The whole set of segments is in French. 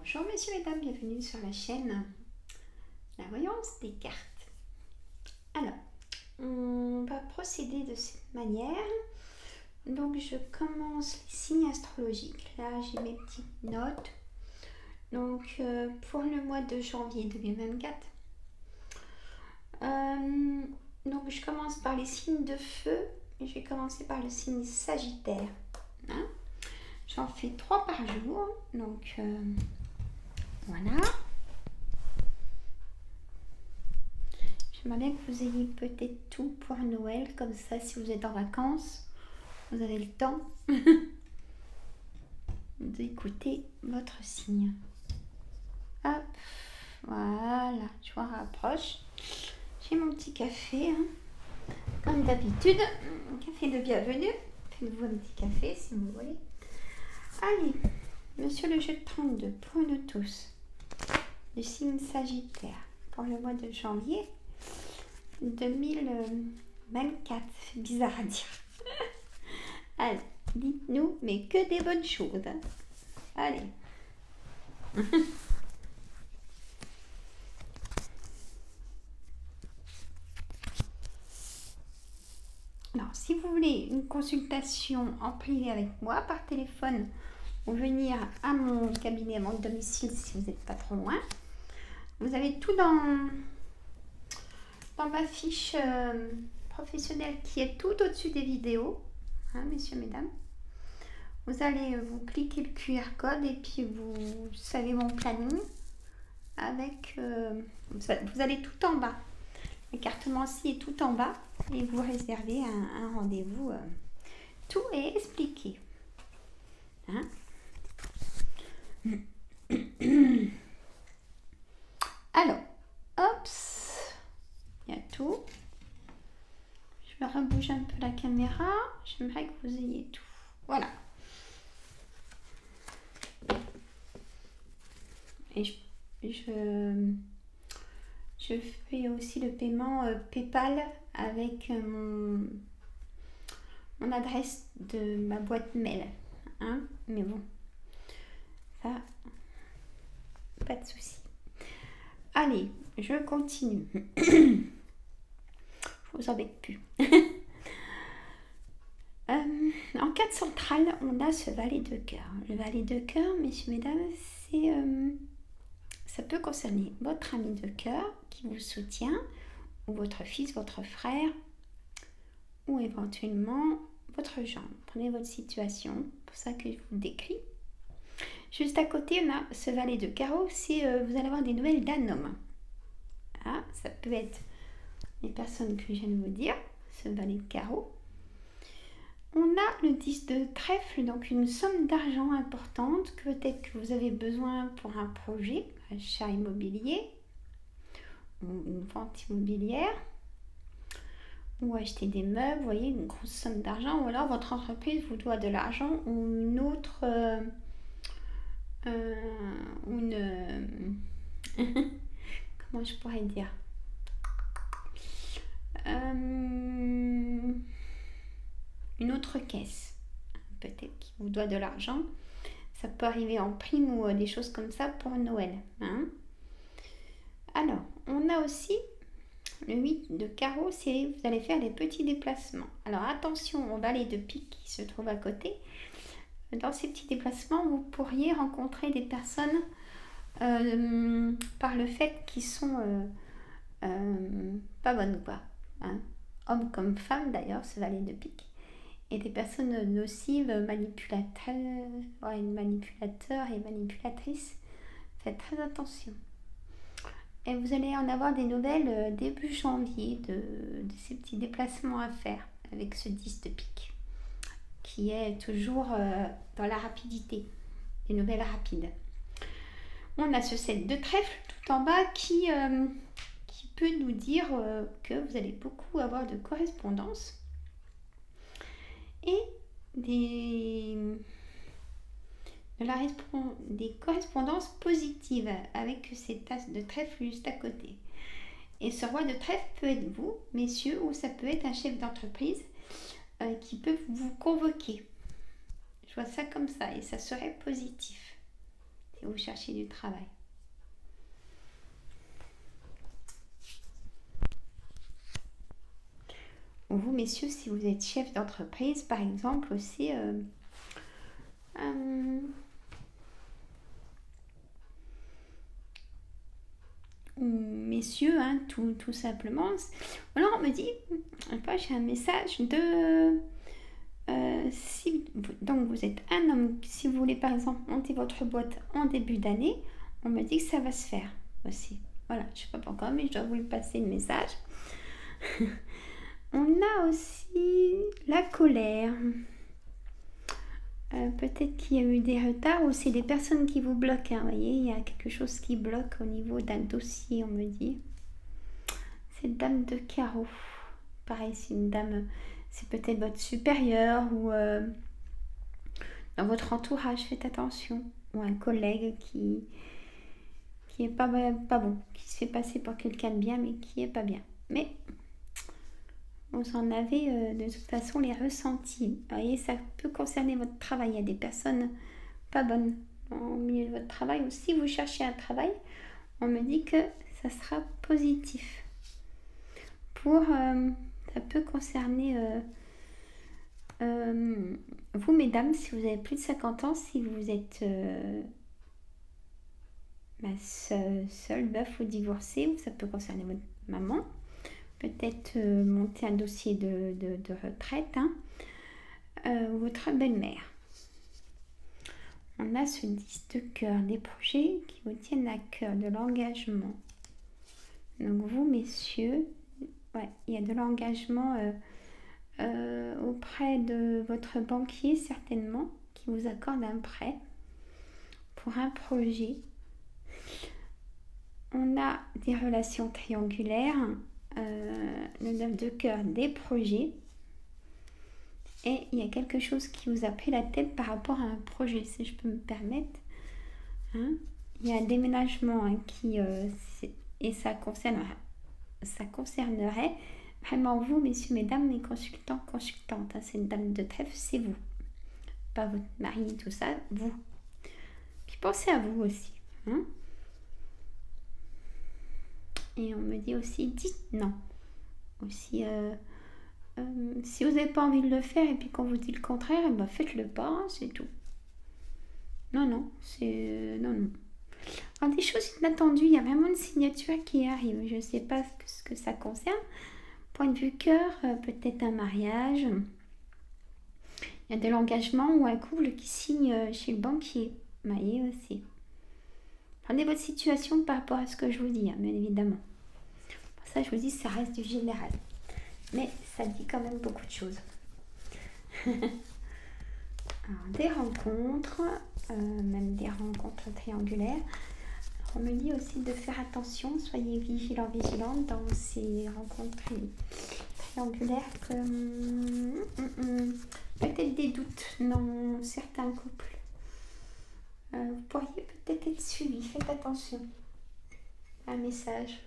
Bonjour messieurs et mesdames, bienvenue sur la chaîne La Voyance des cartes. Alors, on va procéder de cette manière. Donc je commence les signes astrologiques. Là j'ai mes petites notes. Donc pour le mois de janvier 2024. Donc je commence par les signes de feu. Je vais commencer par le signe Sagittaire. Hein, j'en fais 3 par jour. Donc voilà. J'aimerais bien que vous ayez peut-être tout pour Noël, comme ça si vous êtes en vacances, vous avez le temps d'écouter votre signe. Hop, voilà, je vous rapproche. J'ai mon petit café, hein. Comme d'habitude, café de bienvenue. Faites-vous un petit café si vous voulez. Allez, monsieur le jeu de 32, pour nous tous, le signe Sagittaire, pour le mois de janvier 2024, c'est bizarre à dire. Allez, dites-nous, mais que des bonnes choses. Hein. Allez. Alors, si vous voulez une consultation en privé avec moi, par téléphone, ou venir à mon cabinet, à mon domicile, si vous n'êtes pas trop loin, vous avez tout dans ma fiche professionnelle qui est tout au-dessus des vidéos, hein, messieurs, mesdames. Vous allez vous cliquer le QR code et puis vous savez mon planning avec vous allez tout en bas. L'écartement-ci est tout en bas et vous réservez un rendez-vous. Tout est expliqué. Hein? Alors, hop, il y a tout. Je me rebouge un peu la caméra. J'aimerais que vous ayez tout. Voilà. Et je fais aussi le paiement PayPal avec mon adresse de ma boîte mail. Hein, mais bon, ça, pas de souci. Allez, je continue. Je vous embête plus. En carte centrale, on a ce valet de cœur. Le valet de cœur, messieurs, mesdames, c'est ça peut concerner votre ami de cœur qui vous soutient, ou votre fils, votre frère, ou éventuellement votre gendre. Prenez votre situation, c'est pour ça que je vous décris. Juste à côté, on a ce valet de carreau, c'est vous allez avoir des nouvelles d'un homme. Ah, ça peut être les personnes que je viens de vous dire, ce valet de carreau. On a le 10 de trèfle, donc une somme d'argent importante que peut-être que vous avez besoin pour un projet, achat immobilier ou une vente immobilière, ou acheter des meubles, vous voyez, une grosse somme d'argent, ou alors votre entreprise vous doit de l'argent ou une autre comment je pourrais dire, une autre caisse peut-être qui vous doit de l'argent. Ça peut arriver en prime ou des choses comme ça pour Noël. Hein. Alors, on a aussi le 8 de carreau, c'est vous allez faire des petits déplacements. Alors attention au valet de pique qui se trouve à côté. Dans ces petits déplacements, vous pourriez rencontrer des personnes par le fait qu'ils sont pas bonnes, quoi. Hein. Hommes comme femmes d'ailleurs, ce valet de pique. Et des personnes nocives, manipulateurs et manipulatrices. Faites très attention. Et vous allez en avoir des nouvelles début janvier de ces petits déplacements à faire avec ce 10 de pique qui est toujours dans la rapidité, des nouvelles rapides. On a ce 7 de trèfle tout en bas qui peut nous dire que vous allez beaucoup avoir de correspondance et des correspondances positives avec ces tasses de trèfle juste à côté. Et ce roi de trèfle peut être vous, messieurs, ou ça peut être un chef d'entreprise qui peut vous convoquer. Je vois ça comme ça et ça serait positif. et vous cherchez du travail. Vous, messieurs, si vous êtes chef d'entreprise, par exemple, aussi, ou messieurs, hein, tout simplement. Alors, on me dit, je sais pas, j'ai un message de... donc, vous êtes un homme, si vous voulez, par exemple, monter votre boîte en début d'année, on me dit que ça va se faire aussi. Voilà, je ne sais pas pourquoi, mais je dois vous le passer le message. On a aussi la colère. Peut-être qu'il y a eu des retards ou c'est des personnes qui vous bloquent. Hein, vous voyez, il y a quelque chose qui bloque au niveau d'un dossier, on me dit. C'est dame de carreau. Pareil, c'est une dame, c'est peut-être votre supérieur ou dans votre entourage, faites attention. Ou un collègue qui est pas bon, qui se fait passer pour quelqu'un de bien, mais qui est pas bien. Mais vous en avez de toute façon les ressentis. Vous voyez, ça peut concerner votre travail. Il y a des personnes pas bonnes au milieu de votre travail. Ou si vous cherchez un travail, on me dit que ça sera positif. Ça peut concerner vous, mesdames, si vous avez plus de 50 ans, si vous êtes seul, veuf ou divorcé, ou ça peut concerner votre maman. Peut-être monter un dossier de retraite, hein, ou votre belle-mère. On a ce 10 de cœur, des projets qui vous tiennent à cœur, de l'engagement. Donc vous, messieurs, ouais, il y a de l'engagement auprès de votre banquier, certainement, qui vous accorde un prêt pour un projet. On a des relations triangulaires, le 9 de cœur, des projets. Et il y a quelque chose qui vous a pris la tête par rapport à un projet, si je peux me permettre. Hein, il y a un déménagement hein, et ça concernerait vraiment vous, messieurs, mesdames, les consultants, consultantes. Hein, c'est une dame de trèfle, c'est vous. Pas votre mari, tout ça, vous. Puis pensez à vous aussi. Hein. Et on me dit aussi, dites non. Aussi... si vous n'avez pas envie de le faire et puis qu'on vous dit le contraire, ben faites-le pas, hein, c'est tout. Non, c'est... non. Alors, des choses inattendues, il y a vraiment une signature qui arrive. Je ne sais pas ce que ça concerne. Point de vue cœur, peut-être un mariage. Il y a de l'engagement ou un couple qui signe chez le banquier. Vous voyez aussi. Prenez votre situation par rapport à ce que je vous dis, hein, bien évidemment. Pour ça, je vous dis, ça reste du général. Mais ça dit quand même beaucoup de choses. Alors, des rencontres, même des rencontres triangulaires. Alors, on me dit aussi de faire attention, soyez vigilants, vigilantes dans ces rencontres triangulaires. Peut-être des doutes dans certains couples. Vous pourriez peut-être être suivi, faites attention. Un message.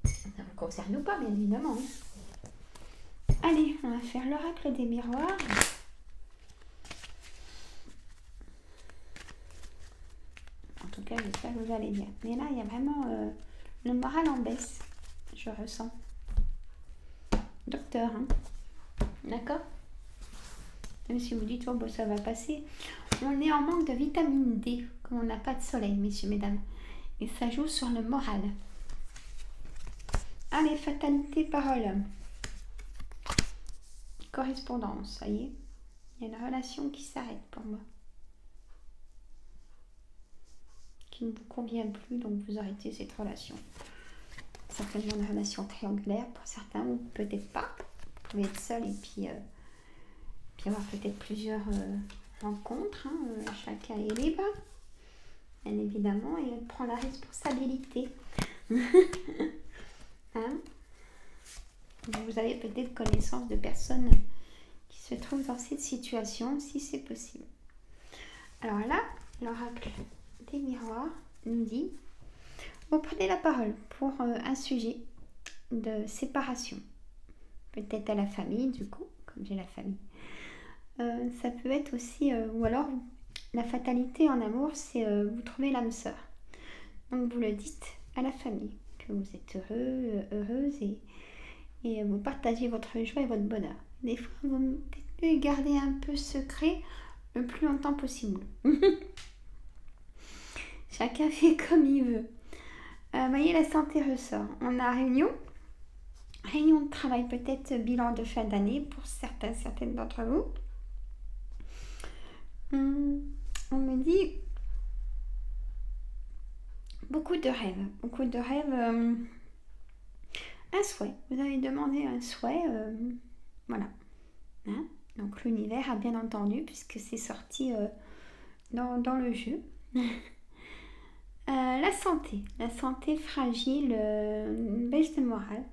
Ça vous concerne ou pas, bien évidemment. Allez, on va faire l'oracle des miroirs. En tout cas, j'espère que vous allez bien. Mais là, il y a vraiment le moral en baisse. Je ressens. Docteur, hein. D'accord? Même si vous dites, oh, bon, ça va passer. On est en manque de vitamine D, comme on n'a pas de soleil, messieurs, mesdames. Et ça joue sur le moral. Allez, fatalité, parole. Correspondance, ça y est. Il y a une relation qui s'arrête pour moi. Qui ne vous convient plus, donc vous arrêtez cette relation. Certainement une relation triangulaire pour certains, ou peut-être pas. Vous pouvez être seul et puis avoir peut-être plusieurs rencontres. Hein, chacun est libre, bien évidemment, et on prend la responsabilité. Hein? Vous avez peut-être connaissance de personnes qui se trouvent dans cette situation, si c'est possible. Alors là, l'oracle des miroirs nous dit, vous prenez la parole pour un sujet de séparation. Peut-être à la famille, du coup, comme j'ai la famille. Ça peut être aussi, ou alors la fatalité en amour, c'est vous trouvez l'âme sœur. Donc vous le dites à la famille, que vous êtes heureux, heureuse et vous partagez votre joie et votre bonheur. Des fois, vous peut-être mieux garder un peu secret le plus longtemps possible. Chacun fait comme il veut. Voyez, la santé ressort. On a réunion de travail, peut-être bilan de fin d'année pour certaines d'entre vous. On me dit beaucoup de rêves. Un souhait. Vous avez demandé un souhait. Voilà. Hein, donc l'univers a bien entendu puisque c'est sorti dans le jeu. La santé fragile, une baisse de morale,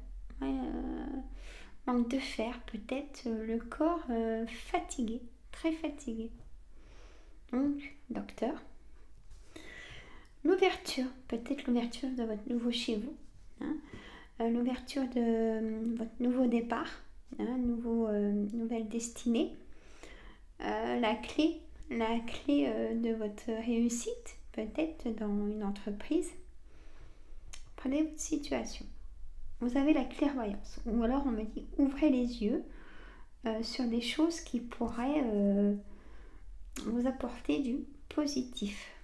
manque de fer, peut-être le corps fatigué, très fatigué. Donc, docteur. Peut-être l'ouverture de votre nouveau chez vous, hein, l'ouverture de votre nouveau départ, hein, nouvelle destinée, la clé de votre réussite, peut-être dans une entreprise. Prenez votre situation. Vous avez la clairvoyance. Ou alors on me dit ouvrez les yeux sur des choses qui pourraient vous apporter du positif.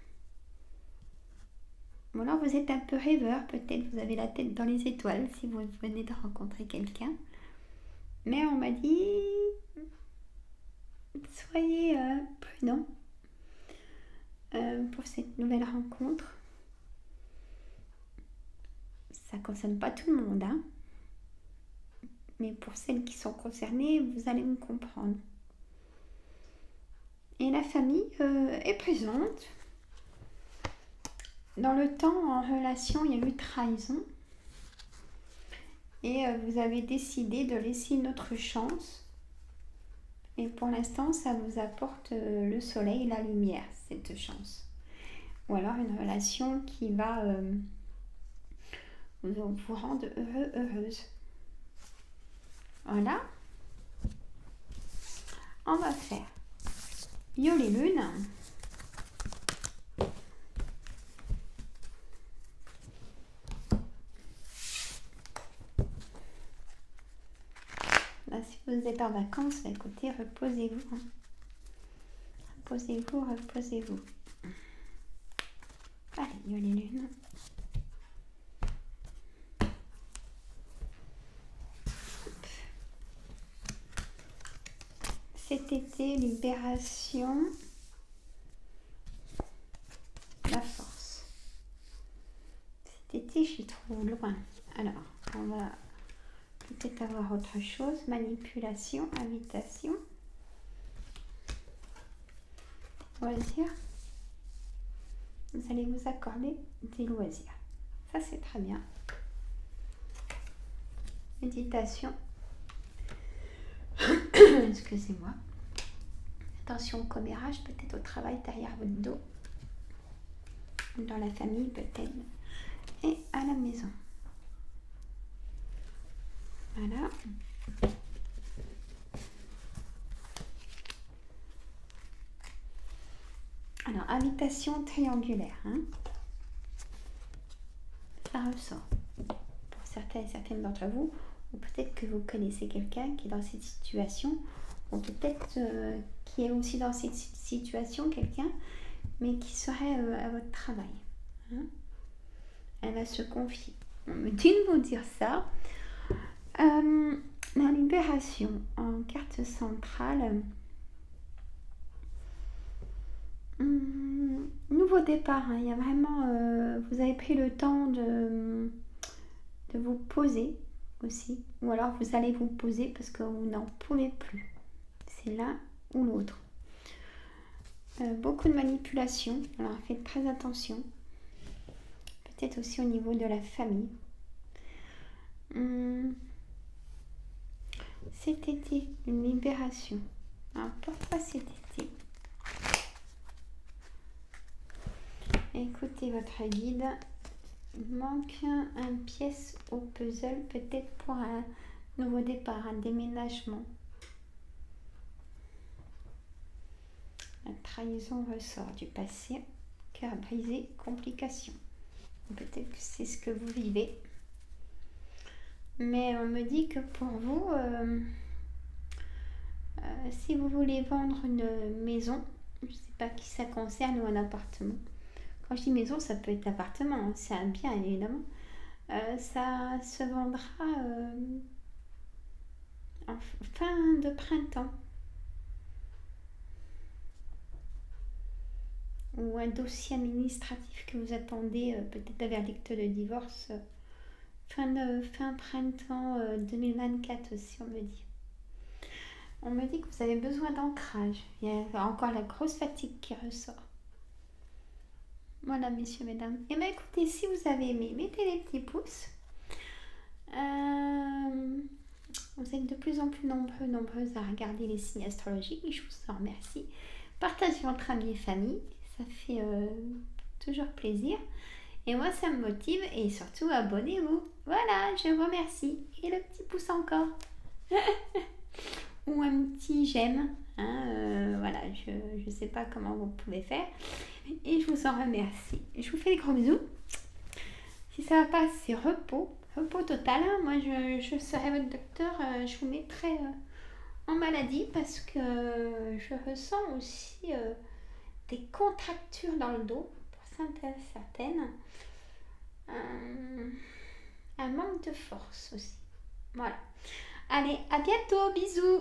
Ou alors vous êtes un peu rêveur, peut-être vous avez la tête dans les étoiles si vous venez de rencontrer quelqu'un. Mais on m'a dit soyez prudent pour cette nouvelle rencontre. Ça ne concerne pas tout le monde, hein. Mais pour celles qui sont concernées, vous allez me comprendre. Et la famille est présente. Dans le temps, en relation, il y a eu trahison. Et vous avez décidé de laisser une autre chance. Et pour l'instant, ça vous apporte le soleil et la lumière, cette chance. Ou alors une relation qui va vous rendre heureux, heureuse. Voilà. On va faire Yo les lunes. Là, si vous êtes en vacances, écoutez, reposez-vous. Reposez-vous. Allez, Yo les lunes. Cet été, libération, la force. Cet été, j'y trouve loin. Alors, on va peut-être avoir autre chose. Manipulation, invitation, loisirs. Vous allez vous accorder des loisirs. Ça, c'est très bien. Méditation. Excusez-moi. Attention au commérage, peut-être au travail derrière votre dos. Dans la famille, peut-être. Et à la maison. Voilà. Alors, invitation triangulaire. Hein. Ça ressort. Pour certains et certaines d'entre vous, ou peut-être que vous connaissez quelqu'un qui est dans cette situation, ou peut-être qui est aussi dans cette situation, quelqu'un, mais qui serait à votre travail. Hein. Elle va se confier. On me dit de vous dire ça. La libération en carte centrale. Nouveau départ. Hein. Il y a vraiment... vous avez pris le temps de vous poser aussi. Ou alors vous allez vous poser parce que vous n'en pouvez plus. C'est l'un ou l'autre. Beaucoup de manipulation. Alors faites très attention. Peut-être aussi au niveau de la famille. Cet été, une libération. Alors pourquoi cet été? Écoutez votre guide. Il manque une pièce au puzzle, peut-être pour un nouveau départ, un déménagement. trahison ressort du passé, cœur brisé, complications. Peut-être que c'est ce que vous vivez. Mais on me dit que pour vous, si vous voulez vendre une maison, je ne sais pas qui ça concerne ou un appartement. Quand je dis maison, ça peut être appartement, hein, c'est un bien évidemment. Ça se vendra en fin de printemps. Ou un dossier administratif que vous attendez, peut-être un verdict de divorce, fin printemps 2024 aussi, on me dit. On me dit que vous avez besoin d'ancrage. Il y a encore la grosse fatigue qui ressort. Voilà, messieurs, mesdames. Et bien, écoutez, si vous avez aimé, mettez les petits pouces. Vous êtes de plus en plus nombreuses à regarder les signes astrologiques. Je vous en remercie. Partagez entre amis et famille. Ça fait toujours plaisir. Et moi, ça me motive. Et surtout, abonnez-vous. Voilà, je vous remercie. Et le petit pouce encore. Ou un petit j'aime. Hein, voilà, je ne sais pas comment vous pouvez faire. Et je vous en remercie. Je vous fais des gros bisous. Si ça va pas, c'est repos. Repos total. Moi, je serai votre docteur. Je vous mettrai en maladie parce que je ressens aussi des contractures dans le dos pour certaines. Un manque de force aussi. Voilà. Allez, à bientôt. Bisous.